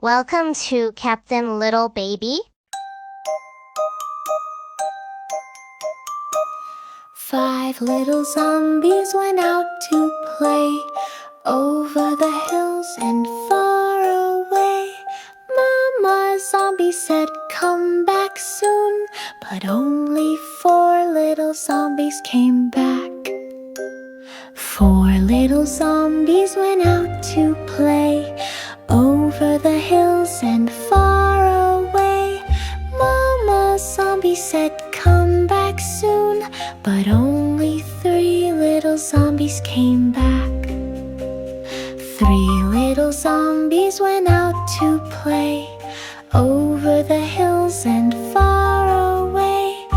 Welcome to Captain Little Baby. Five little zombies went out to play over the hills and far away. Mama zombie said, "Come back soon," but only four little zombies came back. Four little zombies went out to play over the hills and far away. Mama zombie said, "Come back soon," but only three little zombies came back. Three little zombies went out to play over the hills and far away.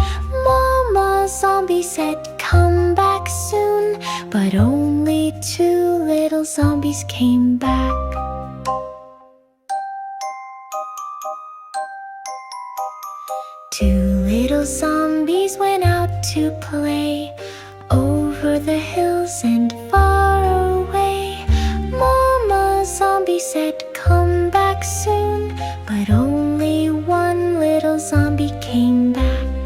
Mama zombie said, "Come back soon," but only two little zombies came back. Two little zombies went out to play over the hills and far away. Mama zombie said, "Come back soon," but only one little zombie came back.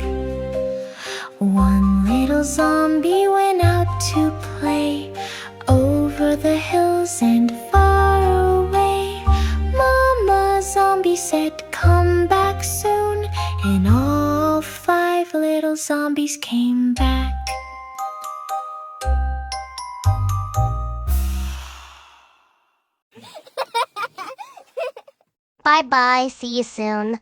One little zombie went out to play over the hills and far away. Mama zombie said, "Come back soon," and all five little zombies came back. Bye bye, see you soon.